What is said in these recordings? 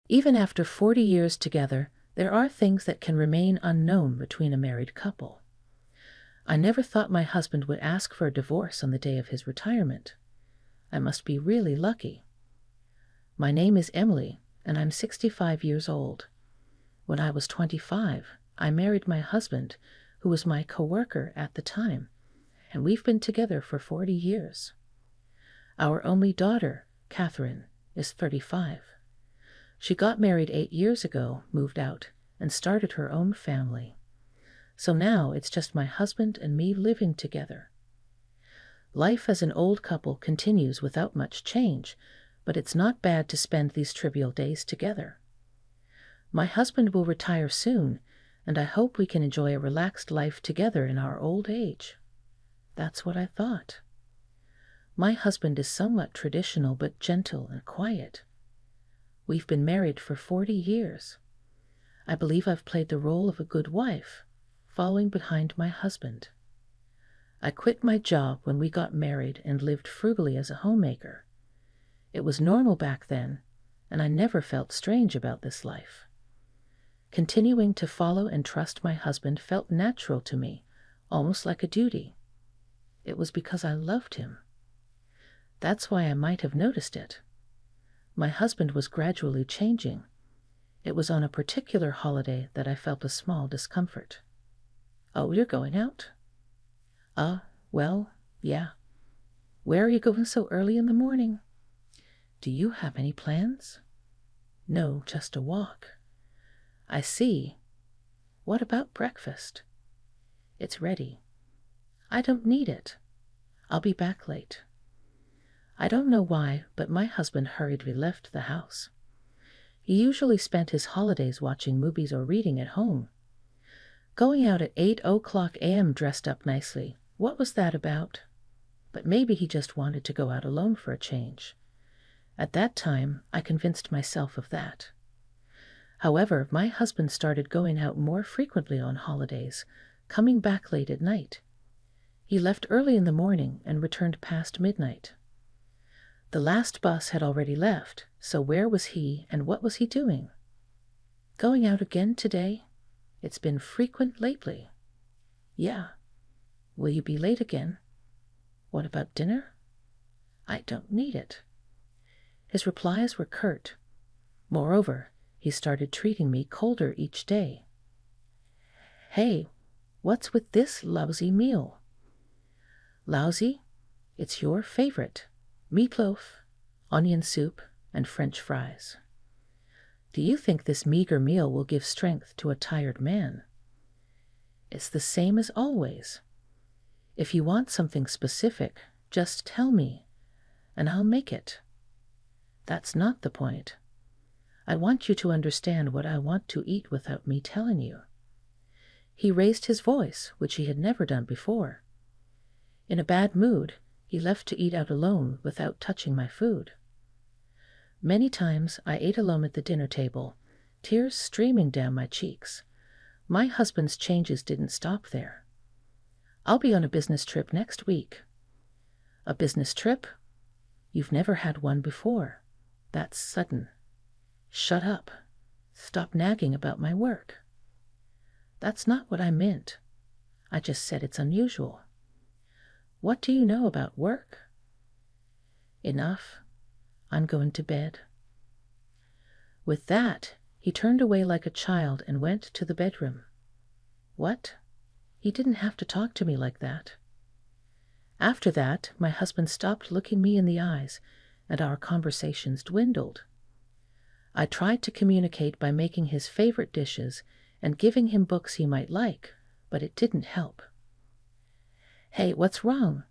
Even after 40 years together, there are things that can remain unknown between a married couple. I never thought my husband would ask for a divorce on the day of his retirement. I must be really lucky. My name is Emily, and I'm 65 years old. When I was 25, I married my husband, who was my coworker at the time, and we've been together for 40 years. Our only daughter, Catherine, is 35. She got married 8 years ago, moved out, and started her own family. So now it's just my husband and me living together. Life as an old couple continues without much change, but it's not bad to spend these trivial days together. My husband will retire soon, and I hope we can enjoy a relaxed life together in our old age. That's what I thought. My husband is somewhat traditional but gentle and quiet. We've been married for 40 years. I believe I've played the role of a good wife, following behind my husband. I quit my job when we got married and lived frugally as a homemaker. It was normal back then, and I never felt strange about this life. Continuing to follow and trust my husband felt natural to me, almost like a duty. It was because I loved him. That's why I might have noticed it. My husband was gradually changing. It was on a particular holiday that I felt a small discomfort. Oh, you're going out? Well, yeah. Where are you going so early in the morning? Do you have any plans? No, just a walk. I see. What about breakfast? It's ready. I don't need it. I'll be back late. I don't know why, but my husband hurriedly left the house. He usually spent his holidays watching movies or reading at home. Going out at 8:00 a.m. dressed up nicely, what was that about? But maybe he just wanted to go out alone for a change. At that time, I convinced myself of that. However, my husband started going out more frequently on holidays, coming back late at night. He left early in the morning and returned past midnight. The last bus had already left, so where was he and what was he doing? Going out again today? It's been frequent lately. Yeah. Will you be late again? What about dinner? I don't need it. His replies were curt. Moreover, he started treating me colder each day. Hey, what's with this lousy meal? Lousy? It's your favorite. Meatloaf, onion soup, and French fries. Do you think this meager meal will give strength to a tired man? It's the same as always. If you want something specific, just tell me, and I'll make it. That's not the point. I want you to understand what I want to eat without me telling you. He raised his voice, which he had never done before. In a bad mood, he left to eat out alone without touching my food. Many times I ate alone at the dinner table, tears streaming down my cheeks. My husband's changes didn't stop there. I'll be on a business trip next week. A business trip? You've never had one before. That's sudden. Shut up. Stop nagging about my work. That's not what I meant. I just said it's unusual. What do you know about work? Enough. I'm going to bed. With that, he turned away like a child and went to the bedroom. What? He didn't have to talk to me like that. After that, my husband stopped looking me in the eyes, and our conversations dwindled. I tried to communicate by making his favorite dishes and giving him books he might like, but it didn't help. Hey, what's wrong?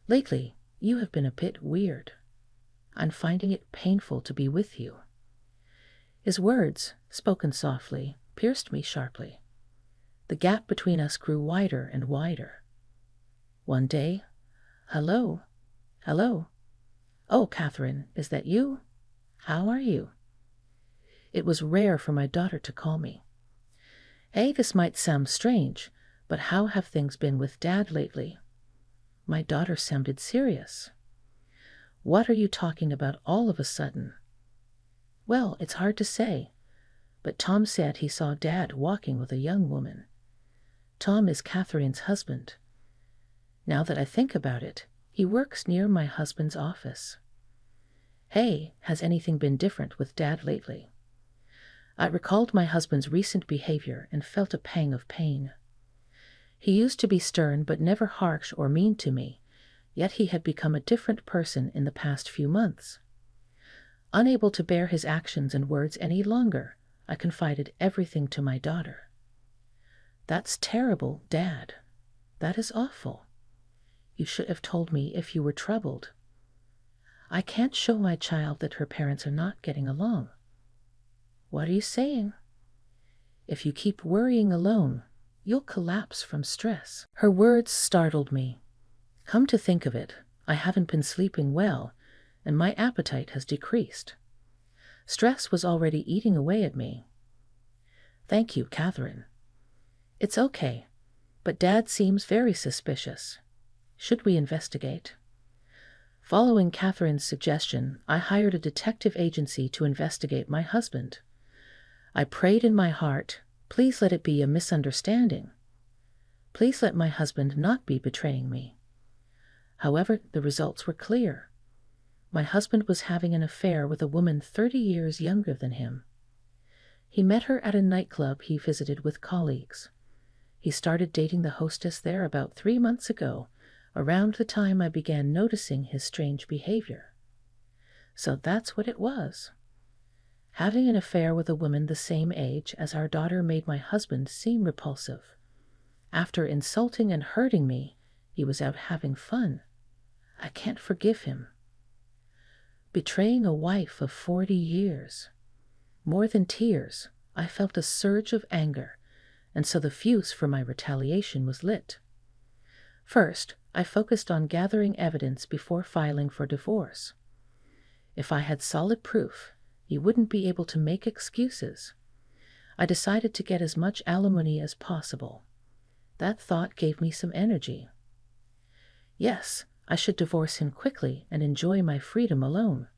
Lately, you have been a bit weird. I'm finding it painful to be with you. His words, spoken softly, pierced me sharply. The gap between us grew wider and wider. One day, hello. Oh, Catherine, is that you? How are you? It was rare for my daughter to call me. Hey, this might sound strange, but how have things been with Dad lately? My daughter sounded serious. What are you talking about all of a sudden? Well, it's hard to say, but Tom said he saw Dad walking with a young woman. Tom is Catherine's husband. Now that I think about it, he works near my husband's office. Hey, has anything been different with Dad lately? I recalled my husband's recent behavior and felt a pang of pain. He used to be stern but never harsh or mean to me, yet he had become a different person in the past few months. Unable to bear his actions and words any longer, I confided everything to my daughter. That's terrible, Dad. That is awful. You should have told me if you were troubled. I can't show my child that her parents are not getting along. What are you saying? If you keep worrying alone, you'll collapse from stress. Her words startled me. Come to think of it, I haven't been sleeping well, and my appetite has decreased. Stress was already eating away at me. Thank you, Catherine. It's okay, but Dad seems very suspicious. Should we investigate? Following Catherine's suggestion, I hired a detective agency to investigate my husband. I prayed in my heart, please let it be a misunderstanding. Please let my husband not be betraying me. However, the results were clear. My husband was having an affair with a woman 30 years younger than him. He met her at a nightclub he visited with colleagues. He started dating the hostess there about 3 months ago, around the time I began noticing his strange behavior. So that's what it was. Having an affair with a woman the same age as our daughter made my husband seem repulsive. After insulting and hurting me, he was out having fun. I can't forgive him. Betraying a wife of 40 years. More than tears, I felt a surge of anger, and so the fuse for my retaliation was lit. First, I focused on gathering evidence before filing for divorce. If I had solid proof, he wouldn't be able to make excuses. I decided to get as much alimony as possible. That thought gave me some energy. Yes, I should divorce him quickly and enjoy my freedom alone.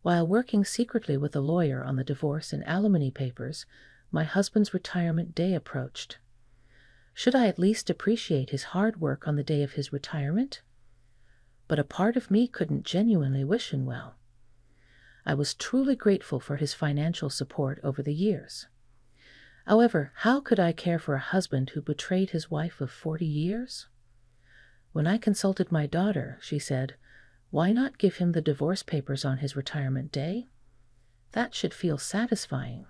While working secretly with a lawyer on the divorce and alimony papers, my husband's retirement day approached. Should I at least appreciate his hard work on the day of his retirement? But a part of me couldn't genuinely wish him well. I was truly grateful for his financial support over the years. However, how could I care for a husband who betrayed his wife of 40 years? When I consulted my daughter, she said, "Why not give him the divorce papers on his retirement day? That should feel satisfying.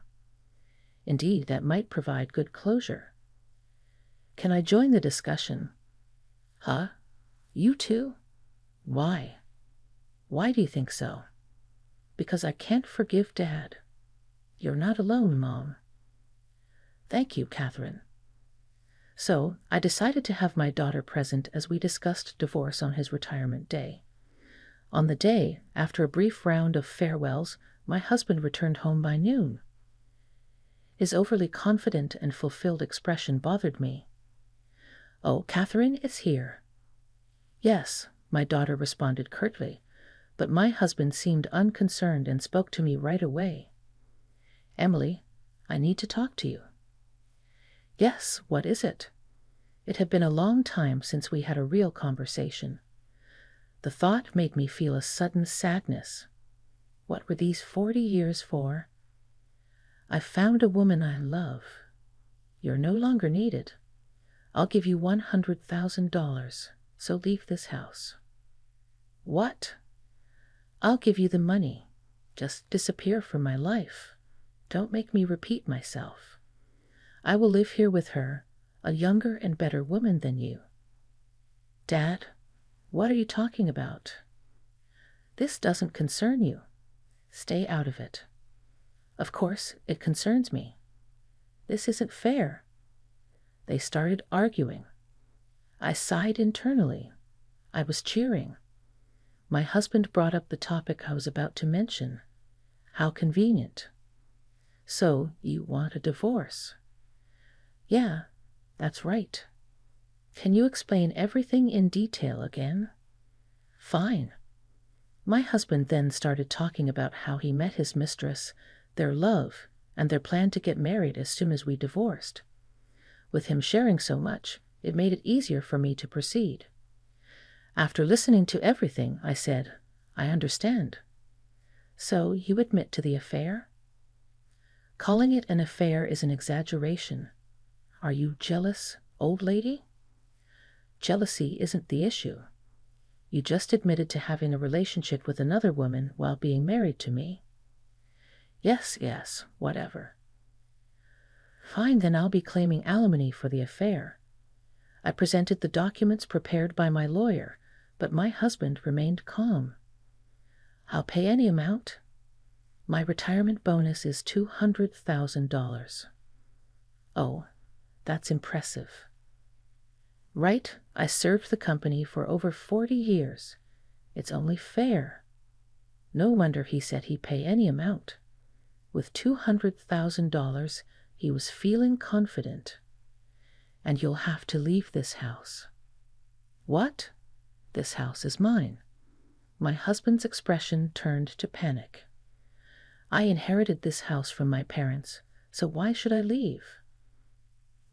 Indeed, that might provide good closure." Can I join the discussion? Huh? You too? Why? Why do you think so? Because I can't forgive Dad. You're not alone, Mom. Thank you, Catherine. So, I decided to have my daughter present as we discussed divorce on his retirement day. On the day, after a brief round of farewells, my husband returned home by noon. His overly confident and fulfilled expression bothered me. "Oh, Catherine is here." "Yes," my daughter responded curtly, but my husband seemed unconcerned and spoke to me right away. "Emily, I need to talk to you." "Yes, what is it?" It had been a long time since we had a real conversation. The thought made me feel a sudden sadness. What were these 40 years for? "I found a woman I love. You're no longer needed. I'll give you $100,000, so leave this house." "What?" "I'll give you the money. Just disappear from my life. Don't make me repeat myself. I will live here with her, a younger and better woman than you." "Dad, what are you talking about?" "This doesn't concern you. Stay out of it." "Of course, it concerns me. This isn't fair." They started arguing. I sighed internally. I was cheering. My husband brought up the topic I was about to mention. How convenient. "So, you want a divorce?" "Yeah, that's right." "Can you explain everything in detail again?" "Fine." My husband then started talking about how he met his mistress, their love, and their plan to get married as soon as we divorced. With him sharing so much, it made it easier for me to proceed. After listening to everything, I said, "I understand. So you admit to the affair?" "Calling it an affair is an exaggeration. Are you jealous, old lady?" "Jealousy isn't the issue. You just admitted to having a relationship with another woman while being married to me." Yes, whatever." "Fine, then I'll be claiming alimony for the affair." I presented the documents prepared by my lawyer, but my husband remained calm. "I'll pay any amount. My retirement bonus is $200,000. "Oh, that's impressive." "Right, I served the company for over 40 years. It's only fair." No wonder he said he'd pay any amount. With $200,000, he was feeling confident. "And you'll have to leave this house." "What? This house is mine." My husband's expression turned to panic. "I inherited this house from my parents, so why should I leave?"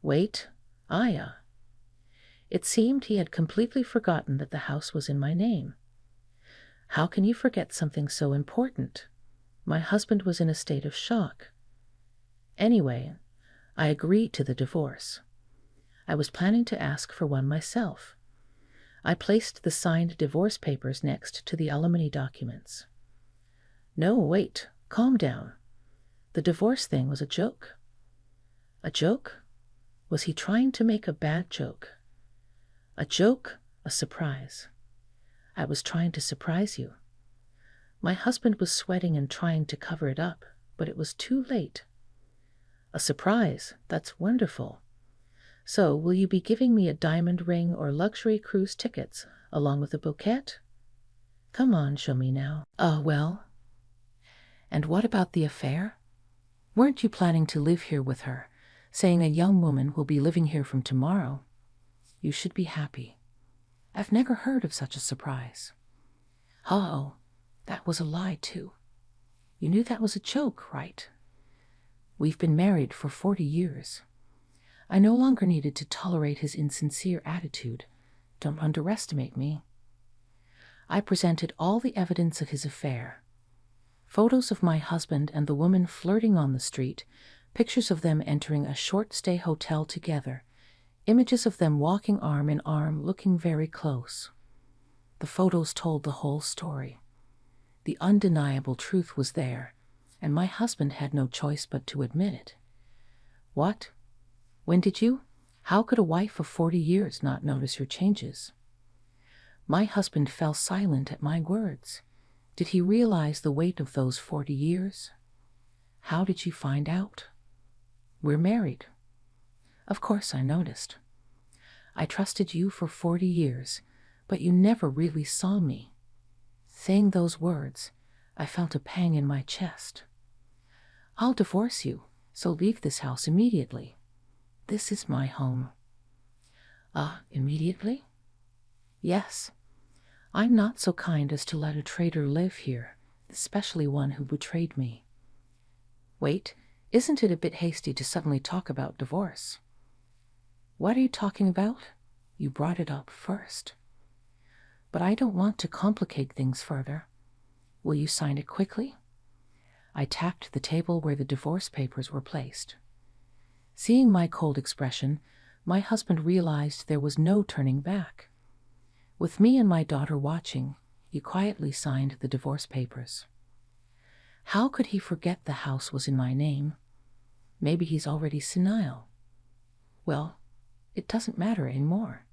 "Wait, Aya." It seemed he had completely forgotten that the house was in my name. "How can you forget something so important?" My husband was in a state of shock. Anyway, I agreed to the divorce. I was planning to ask for one myself. I placed the signed divorce papers next to the alimony documents. "No, wait, calm down. The divorce thing was a joke." "A joke? Was he trying to make a bad joke?" "A joke, a surprise. I was trying to surprise you." My husband was sweating and trying to cover it up, but it was too late. "A surprise? That's wonderful. So, will you be giving me a diamond ring or luxury cruise tickets, along with a bouquet? Come on, show me now." Well. And what about the affair? Weren't you planning to live here with her, saying a young woman will be living here from tomorrow? You should be happy. I've never heard of such a surprise." "Oh, that was a lie, too. You knew that was a joke, right? We've been married for 40 years. I no longer needed to tolerate his insincere attitude. Don't underestimate me." I presented all the evidence of his affair. Photos of my husband and the woman flirting on the street, pictures of them entering a short-stay hotel together, images of them walking arm in arm, looking very close. The photos told the whole story. The undeniable truth was there, and my husband had no choice but to admit it. "What? When did you? How could a wife of 40 years not notice your changes?" My husband fell silent at my words. Did he realize the weight of those 40 years? "How did you find out?" "We're married." "Of course I noticed. I trusted you for 40 years, but you never really saw me." Saying those words, I felt a pang in my chest. "I'll divorce you, so leave this house immediately. This is my home." Immediately?" "Yes. I'm not so kind as to let a traitor live here, especially one who betrayed me." "Wait, isn't it a bit hasty to suddenly talk about divorce?" "What are you talking about? You brought it up first." "But I don't want to complicate things further. Will you sign it quickly?" I tapped the table where the divorce papers were placed. Seeing my cold expression, my husband realized there was no turning back. With me and my daughter watching, he quietly signed the divorce papers. How could he forget the house was in my name? Maybe he's already senile. Well, it doesn't matter anymore.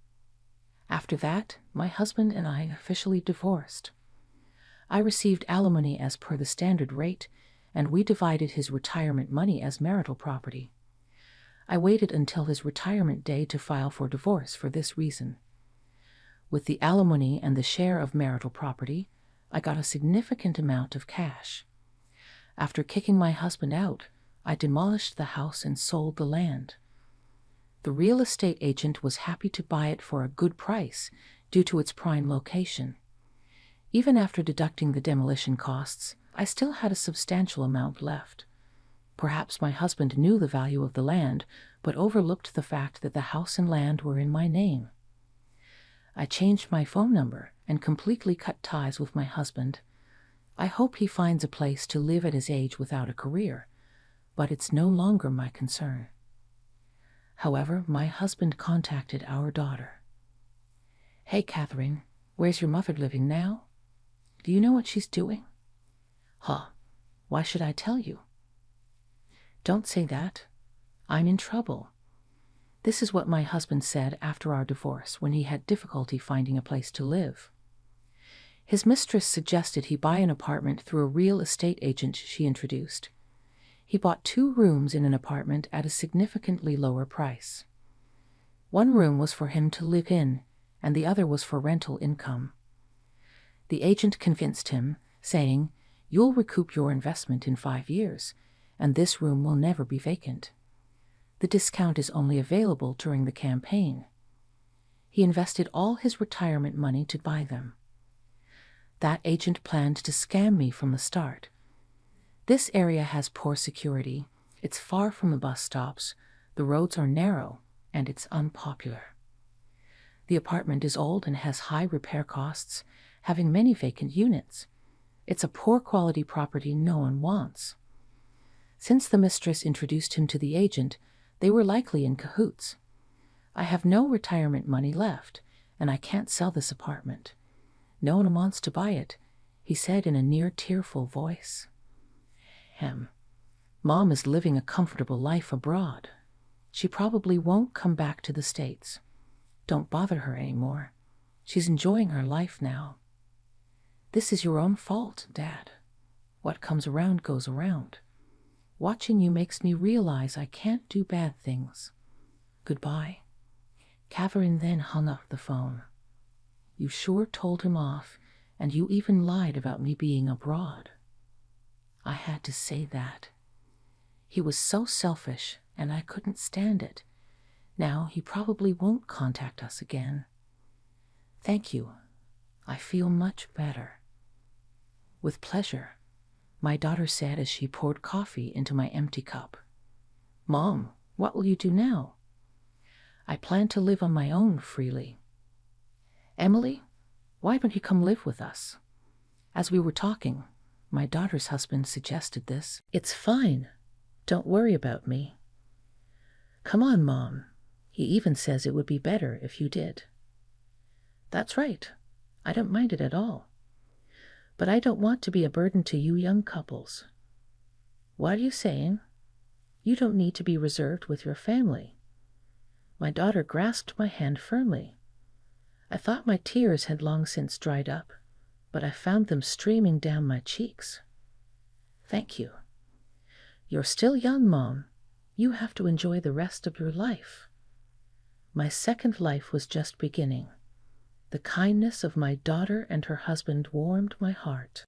After that, my husband and I officially divorced. I received alimony as per the standard rate, and we divided his retirement money as marital property. I waited until his retirement day to file for divorce for this reason. With the alimony and the share of marital property, I got a significant amount of cash. After kicking my husband out, I demolished the house and sold the land. The real estate agent was happy to buy it for a good price due to its prime location. Even after deducting the demolition costs, I still had a substantial amount left. Perhaps my husband knew the value of the land, but overlooked the fact that the house and land were in my name. I changed my phone number and completely cut ties with my husband. I hope he finds a place to live at his age without a career, but it's no longer my concern. However, my husband contacted our daughter. "Hey, Catherine, where's your mother living now? Do you know what she's doing?" "Huh, why should I tell you?" "Don't say that. I'm in trouble." This is what my husband said after our divorce when he had difficulty finding a place to live. His mistress suggested he buy an apartment through a real estate agent she introduced. He bought 2 rooms in an apartment at a significantly lower price. One room was for him to live in, and the other was for rental income. The agent convinced him, saying, "You'll recoup your investment in 5 years, and this room will never be vacant. The discount is only available during the campaign." He invested all his retirement money to buy them. That agent planned to scam me from the start. This area has poor security, it's far from the bus stops, the roads are narrow, and it's unpopular. The apartment is old and has high repair costs, having many vacant units. It's a poor quality property no one wants. Since the mistress introduced him to the agent, they were likely in cahoots. I have no retirement money left, and I can't sell this apartment. No one wants to buy it, he said in a near-tearful voice. Mom is living a comfortable life abroad. She probably won't come back to the States. Don't bother her anymore. She's enjoying her life now. This is your own fault, Dad. What comes around goes around. Watching you makes me realize I can't do bad things. Goodbye." Catherine then hung up the phone. "You sure told him off, and you even lied about me being abroad." I had to say that. He was so selfish, and I couldn't stand it. Now he probably won't contact us again. "Thank you. I feel much better." "With pleasure," my daughter said as she poured coffee into my empty cup. "Mom, what will you do now?" "I plan to live on my own freely." "Emily, why don't you come live with us?" As we were talking, my daughter's husband suggested this. "It's fine. Don't worry about me." "Come on, Mom. He even says it would be better if you did." "That's right. I don't mind it at all. But I don't want to be a burden to you young couples." "What are you saying? You don't need to be reserved with your family." My daughter grasped my hand firmly. I thought my tears had long since dried up, but I found them streaming down my cheeks. "Thank you. You're still young, Mom. You have to enjoy the rest of your life." My second life was just beginning. The kindness of my daughter and her husband warmed my heart.